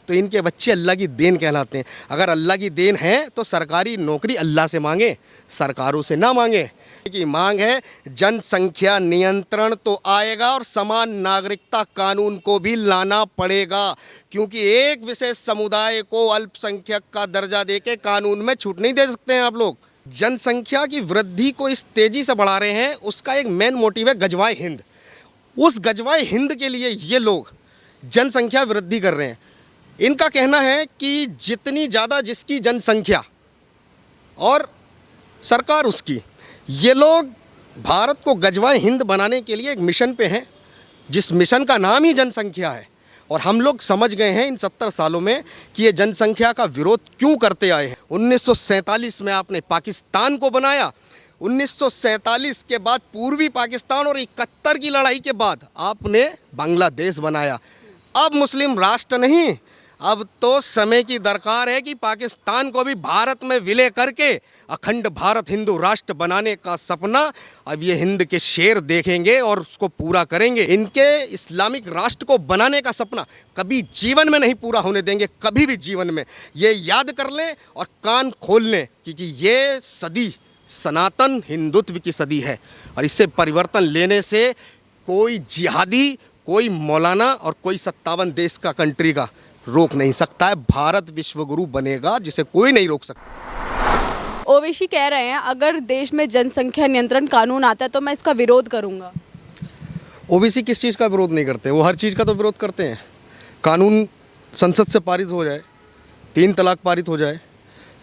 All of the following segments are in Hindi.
तो इनके बच्चे अल्लाह की देन कहलाते हैं। अगर अल्लाह की देन है तो सरकारी नौकरी अल्लाह से मांगे, सरकारों से ना मांगे। की मांग है जनसंख्या नियंत्रण तो आएगा और समान नागरिकता कानून को भी लाना पड़ेगा, क्योंकि एक विशेष समुदाय को अल्पसंख्यक का दर्जा देके कानून में छूट नहीं दे सकते हैं आप लोग। जनसंख्या की वृद्धि को इस तेजी से बढ़ा रहे हैं, उसका एक मेन मोटिव है गजवाए हिंद। उस गजवाए हिंद के लिए ये लोग जनसंख्या वृद्धि कर रहे हैं। इनका कहना है कि जितनी ज़्यादा जिसकी जनसंख्या और सरकार उसकी, ये लोग भारत को गजवाए हिंद बनाने के लिए एक मिशन पे हैं, जिस मिशन का नाम ही जनसंख्या है। और हम लोग समझ गए हैं इन 70 सालों में कि ये जनसंख्या का विरोध क्यों करते आए हैं। 1947 में आपने पाकिस्तान को बनाया, 1947 के बाद पूर्वी पाकिस्तान और 71 की लड़ाई के बाद आपने बांग्लादेश बनाया। अब मुस्लिम राष्ट्र नहीं, अब तो समय की दरकार है कि पाकिस्तान को भी भारत में विलय करके अखंड भारत हिंदू राष्ट्र बनाने का सपना अब ये हिंद के शेर देखेंगे और उसको पूरा करेंगे। इनके इस्लामिक राष्ट्र को बनाने का सपना कभी जीवन में नहीं पूरा होने देंगे, कभी भी जीवन में। ये याद कर लें और कान खोल लें, क्योंकि ये सदी सनातन हिंदुत्व की सदी है और इससे परिवर्तन लेने से कोई जिहादी, कोई मौलाना और कोई 57 देश का कंट्री का रोक नहीं सकता है। भारत विश्वगुरु बनेगा, जिसे कोई नहीं रोक सकता। ओवैसी कह रहे हैं अगर देश में जनसंख्या नियंत्रण कानून आता है तो मैं इसका विरोध करूंगा। ओबीसी किस चीज़ का विरोध नहीं करते, वो हर चीज़ का तो विरोध करते हैं। कानून संसद से पारित हो जाए, 3 तलाक पारित हो जाए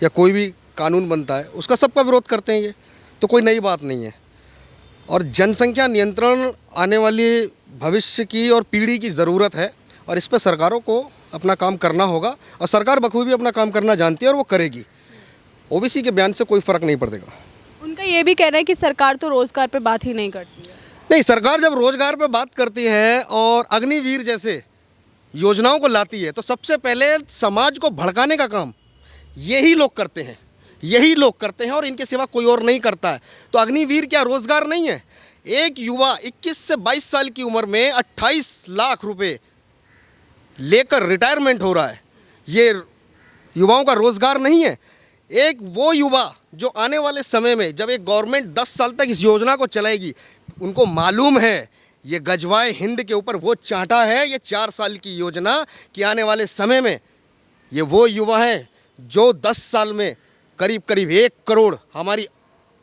या कोई भी कानून बनता है उसका सबका विरोध करते हैं। ये तो कोई नई बात नहीं है। और जनसंख्या नियंत्रण आने वाली भविष्य की और पीढ़ी की ज़रूरत है और इस पर सरकारों को अपना काम करना होगा और सरकार बखूबी अपना काम करना जानती है और वो करेगी। ओबीसी के बयान से कोई फ़र्क नहीं पड़ेगा। उनका ये भी कहना है कि सरकार तो रोज़गार पे बात ही नहीं करती है। नहीं, सरकार जब रोज़गार पे बात करती है और अग्निवीर जैसे योजनाओं को लाती है तो सबसे पहले समाज को भड़काने का काम यही लोग करते हैं, यही लोग करते हैं और इनके सिवा कोई और नहीं करता है। तो अग्निवीर क्या रोज़गार नहीं है? एक युवा 21 से 22 साल की उम्र में 28 लाख रुपए लेकर रिटायरमेंट हो रहा है, ये युवाओं का रोज़गार नहीं है? एक वो युवा जो आने वाले समय में जब एक गवर्नमेंट 10 साल तक इस योजना को चलाएगी, उनको मालूम है ये गजवाए हिंद के ऊपर वो चांटा है ये 4 साल की योजना कि आने वाले समय में ये वो युवा हैं जो 10 साल में करीब करीब 1 करोड़ हमारी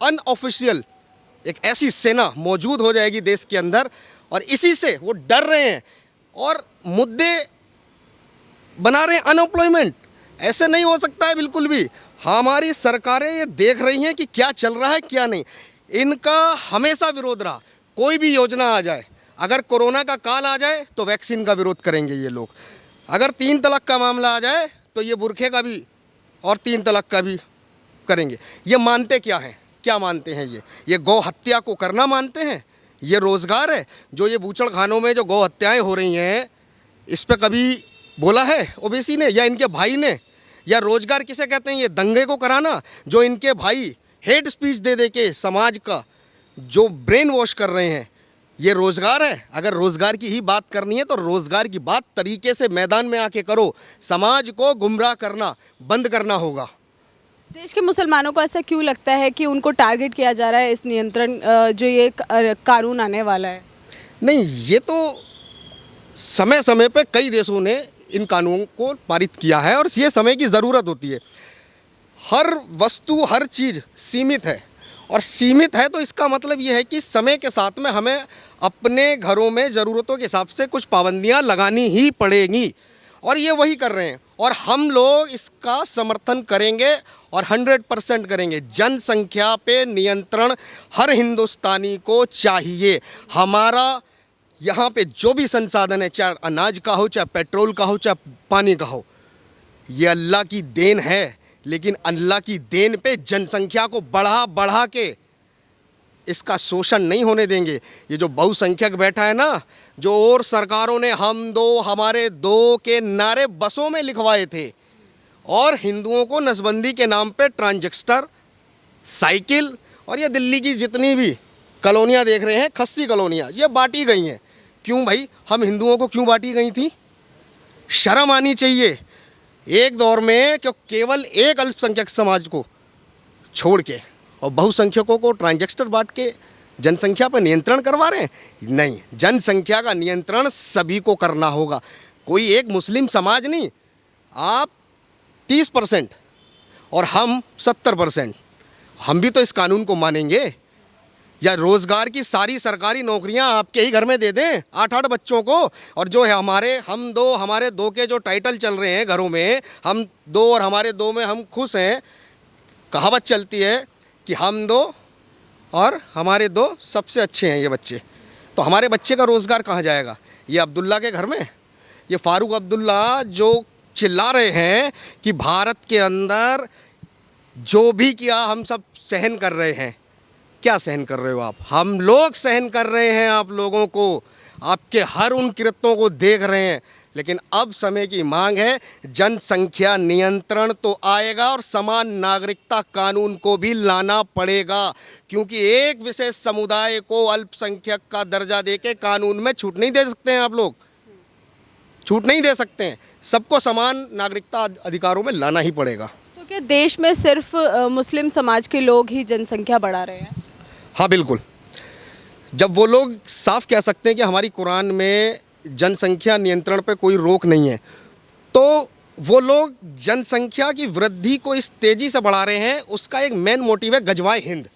अनऑफिशियल एक ऐसी सेना मौजूद हो जाएगी देश के अंदर। और इसी से वो डर रहे हैं और मुद्दे बना रहे हैं अनएम्प्लॉयमेंट। ऐसे नहीं हो सकता है बिल्कुल भी। हमारी सरकारें ये देख रही हैं कि क्या चल रहा है क्या नहीं। इनका हमेशा विरोध रहा, कोई भी योजना आ जाए, अगर कोरोना का काल आ जाए तो वैक्सीन का विरोध करेंगे ये लोग, अगर 3 तलाक का मामला आ जाए तो ये बुरखे का भी और 3 तलाक का भी करेंगे। ये मानते क्या हैं, क्या मानते हैं? ये गौ हत्या को करना मानते हैं? ये रोज़गार है? जो ये बूचड़ खानों में जो गौ हत्याएँ हो रही हैं, इस पर कभी बोला है ओबीसी ने या इनके भाई ने? या रोज़गार किसे कहते हैं? ये दंगे को कराना जो इनके भाई हेट स्पीच दे दे के समाज का जो ब्रेन वॉश कर रहे हैं, ये रोज़गार है? अगर रोज़गार की ही बात करनी है तो रोज़गार की बात तरीके से मैदान में आके करो। समाज को गुमराह करना बंद करना होगा। देश के मुसलमानों को ऐसा क्यों लगता है कि उनको टारगेट किया जा रहा है इस नियंत्रण जो ये कानून आने वाला है? नहीं, ये तो समय समय पे कई देशों ने इन कानूनों को पारित किया है और ये समय की ज़रूरत होती है। हर वस्तु, हर चीज़ सीमित है और सीमित है तो इसका मतलब ये है कि समय के साथ में हमें अपने घरों में ज़रूरतों के हिसाब से कुछ पाबंदियां लगानी ही पड़ेंगी और ये वही कर रहे हैं और हम लोग इसका समर्थन करेंगे और 100% करेंगे। जनसंख्या पे नियंत्रण हर हिंदुस्तानी को चाहिए। हमारा यहाँ पे जो भी संसाधन है, चाहे अनाज का हो, चाहे पेट्रोल का हो, चाहे पानी का हो, ये अल्लाह की देन है, लेकिन अल्लाह की देन पे जनसंख्या को बढ़ा बढ़ा के इसका शोषण नहीं होने देंगे। ये जो बहुसंख्यक बैठा है ना, जो और सरकारों ने हम दो हमारे दो के नारे बसों में लिखवाए थे और हिंदुओं को नसबंदी के नाम पे ट्रांजिस्टर, साइकिल और ये दिल्ली की जितनी भी कॉलोनियाँ देख रहे हैं, खस्सी कॉलोनियाँ, ये बांटी गई हैं। क्यों भाई? हम हिंदुओं को क्यों बांटी गई थी? शर्म आनी चाहिए। एक दौर में क्यों केवल एक अल्पसंख्यक समाज को छोड़ के और बहुसंख्यकों को ट्रांजेक्टर बांट के जनसंख्या पर नियंत्रण करवा रहे हैं? नहीं, जनसंख्या का नियंत्रण सभी को करना होगा, कोई एक मुस्लिम समाज नहीं। आप 30% और हम 70%, हम भी तो इस कानून को मानेंगे। या रोज़गार की सारी सरकारी नौकरियां आपके ही घर में दे दें 8-8 बच्चों को, और जो है हमारे दो के जो टाइटल चल रहे हैं घरों में, हम दो और हमारे दो में हम खुश हैं। कहावत चलती है कि हम दो और हमारे दो सबसे अच्छे हैं ये बच्चे। तो हमारे बच्चे का रोज़गार कहाँ जाएगा? ये अब्दुल्ला के घर में, ये फारूक अब्दुल्ला जो चिल्ला रहे हैं कि भारत के अंदर जो भी किया हम सब सहन कर रहे हैं। क्या सहन कर रहे हो आप? हम लोग सहन कर रहे हैं आप लोगों को, आपके हर उन कृत्यों को देख रहे हैं। लेकिन अब समय की मांग है, जनसंख्या नियंत्रण तो आएगा और समान नागरिकता कानून को भी लाना पड़ेगा, क्योंकि एक विशेष समुदाय को अल्पसंख्यक का दर्जा देके कानून में छूट नहीं दे सकते हैं आप लोग, छूट नहीं दे सकते हैं। सबको समान नागरिकता अधिकारों में लाना ही पड़ेगा। तो क्या देश में सिर्फ मुस्लिम समाज के लोग ही जनसंख्या बढ़ा रहे हैं? हाँ बिल्कुल। जब वो लोग साफ कह सकते हैं कि हमारी कुरान में जनसंख्या नियंत्रण पे कोई रोक नहीं है, तो वो लोग जनसंख्या की वृद्धि को इस तेज़ी से बढ़ा रहे हैं। उसका एक मेन मोटिव है गजवाए हिंद।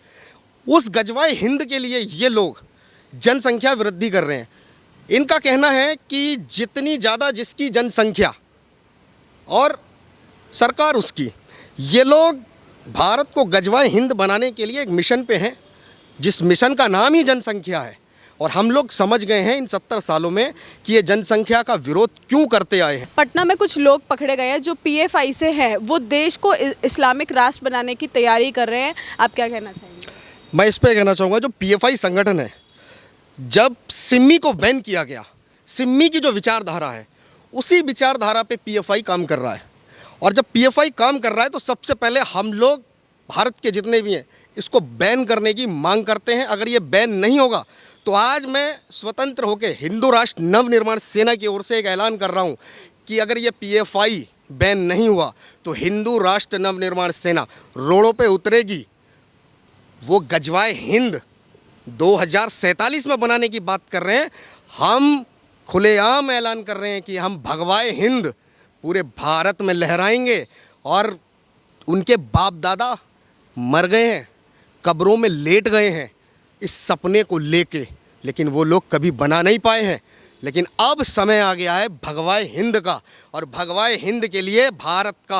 उस गजवाए हिंद के लिए ये लोग जनसंख्या वृद्धि कर रहे हैं। इनका कहना है कि जितनी ज़्यादा जिसकी जनसंख्या और सरकार उसकी, ये लोग भारत को गजवाए हिंद बनाने के लिए एक मिशन पे हैं, जिस मिशन का नाम ही जनसंख्या है। और हम लोग समझ गए हैं इन 70 सालों में कि ये जनसंख्या का विरोध क्यों करते आए हैं। पटना में कुछ लोग पकड़े गए हैं जो पीएफआई से हैं, वो देश को इस्लामिक राष्ट्र बनाने की तैयारी कर रहे हैं। आप क्या कहना चाहेंगे? मैं इस पर कहना चाहूँगा, जो पीएफआई संगठन है, जब सिमी को बैन किया गया, सिमी की जो विचारधारा है उसी विचारधारा पे पीएफआई काम कर रहा है। और जब पीएफआई काम कर रहा है तो सबसे पहले हम लोग भारत के जितने भी हैं इसको बैन करने की मांग करते हैं। अगर ये बैन नहीं होगा तो आज मैं स्वतंत्र होकर हिंदू राष्ट्र नवनिर्माण सेना की ओर से एक ऐलान कर रहा हूँ कि अगर ये पीएफआई बैन नहीं हुआ तो हिंदू राष्ट्र नवनिर्माण सेना रोडों पे उतरेगी। वो गजवाए हिंद 2047 में बनाने की बात कर रहे हैं। हम खुलेआम ऐलान कर रहे हैं कि हम भगवाए हिंद पूरे भारत में लहराएंगे। और उनके बाप दादा मर गए हैं, कब्रों में लेट गए हैं इस सपने को लेके, लेकिन वो लोग कभी बना नहीं पाए हैं। लेकिन अब समय आ गया है भगवाए हिंद का, और भगवाए हिंद के लिए भारत का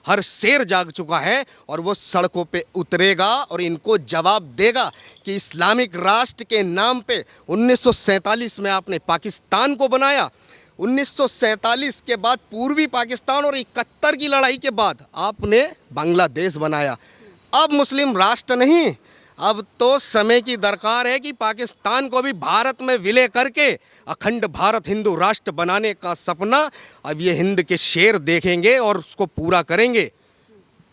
हर शेर जाग चुका है और वो सड़कों पे उतरेगा और इनको जवाब देगा कि इस्लामिक राष्ट्र के नाम पे 1947 में आपने पाकिस्तान को बनाया, 1947 के बाद पूर्वी पाकिस्तान और 71 की लड़ाई के बाद आपने बांग्लादेश बनाया। अब मुस्लिम राष्ट्र नहीं, अब तो समय की दरकार है कि पाकिस्तान को भी भारत में विलय करके अखंड भारत हिंदू राष्ट्र बनाने का सपना अब ये हिंद के शेर देखेंगे और उसको पूरा करेंगे।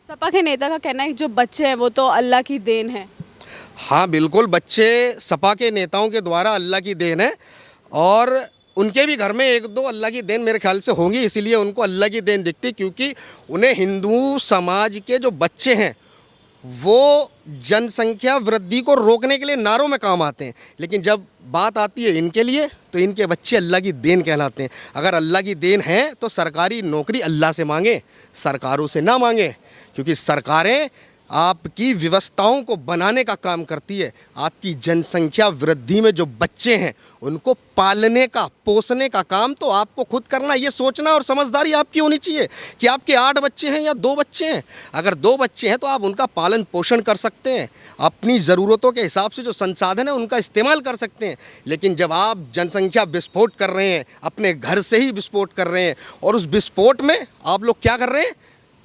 सपा के नेता का कहना है कि जो बच्चे हैं वो तो अल्लाह की देन है। हाँ बिल्कुल, बच्चे सपा के नेताओं के द्वारा अल्लाह की देन है, और उनके भी घर में एक दो अल्लाह की देन मेरे ख्याल से होंगी, इसीलिए उनको अल्लाह की देन दिखती, क्योंकि उन्हें हिंदू समाज के जो बच्चे हैं वो जनसंख्या वृद्धि को रोकने के लिए नारों में काम आते हैं। लेकिन जब बात आती है इनके लिए तो इनके बच्चे अल्लाह की देन कहलाते हैं। अगर अल्लाह की देन है तो सरकारी नौकरी अल्लाह से मांगे, सरकारों से ना मांगे, क्योंकि सरकारें आपकी व्यवस्थाओं को बनाने का काम करती है। आपकी जनसंख्या वृद्धि में जो बच्चे हैं उनको पालने का, पोसने का काम तो आपको खुद करना। ये सोचना और समझदारी आपकी होनी चाहिए कि आपके 8 बच्चे हैं या 2 बच्चे हैं। अगर 2 बच्चे हैं तो आप उनका पालन पोषण कर सकते हैं, अपनी ज़रूरतों के हिसाब से जो संसाधन है उनका इस्तेमाल कर सकते हैं। लेकिन जब आप जनसंख्या विस्फोट कर रहे हैं, अपने घर से ही विस्फोट कर रहे हैं, और उस विस्फोट में आप लोग क्या कर रहे हैं?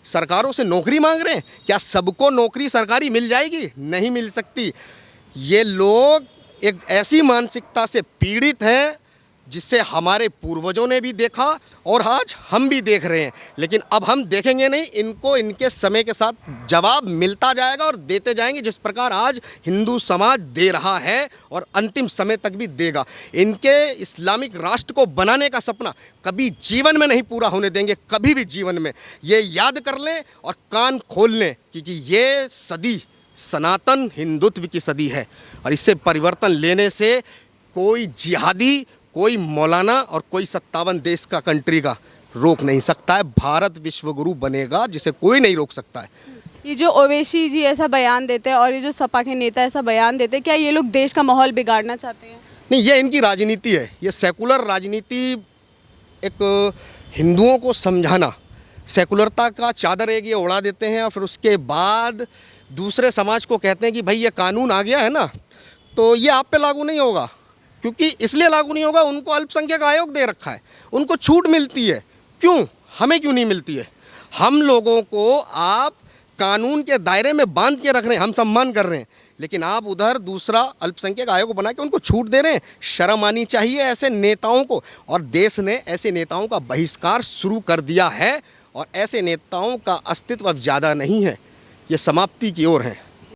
सरकारों से नौकरी मांग रहे हैं। क्या सबको नौकरी सरकारी मिल जाएगी? नहीं मिल सकती। ये लोग एक ऐसी मानसिकता से पीड़ित हैं जिसे हमारे पूर्वजों ने भी देखा और आज हम भी देख रहे हैं। लेकिन अब हम देखेंगे नहीं, इनको इनके समय के साथ जवाब मिलता जाएगा और देते जाएंगे, जिस प्रकार आज हिंदू समाज दे रहा है और अंतिम समय तक भी देगा। इनके इस्लामिक राष्ट्र को बनाने का सपना कभी जीवन में नहीं पूरा होने देंगे, कभी भी जीवन में। ये याद कर लें और कान खोल लें, क्योंकि ये सदी सनातन हिंदुत्व की सदी है और इससे परिवर्तन लेने से कोई जिहादी, कोई मौलाना और कोई 57 देश का कंट्री का रोक नहीं सकता है। भारत विश्वगुरु बनेगा, जिसे कोई नहीं रोक सकता है। ये जो ओवैसी जी ऐसा बयान देते हैं और ये जो सपा के नेता ऐसा बयान देते हैं, क्या ये लोग देश का माहौल बिगाड़ना चाहते हैं? नहीं, ये इनकी राजनीति है। ये सेकुलर राजनीति, एक हिंदुओं को समझाना, सेकुलरता का चादर एक ये उड़ा देते हैं और फिर उसके बाद दूसरे समाज को कहते हैं कि भाई ये कानून आ गया है ना, तो ये आप पे लागू नहीं होगा। क्योंकि इसलिए लागू नहीं होगा, उनको अल्पसंख्यक आयोग दे रखा है, उनको छूट मिलती है। क्यों, हमें क्यों नहीं मिलती है? हम लोगों को आप कानून के दायरे में बांध के रख रहे हैं, हम सम्मान कर रहे हैं, लेकिन आप उधर दूसरा अल्पसंख्यक आयोग बना के उनको छूट दे रहे हैं। शर्म आनी चाहिए ऐसे नेताओं को। और देश ने ऐसे नेताओं का बहिष्कार शुरू कर दिया है और ऐसे नेताओं का अस्तित्व अब ज़्यादा नहीं है, ये समाप्ति की ओर है।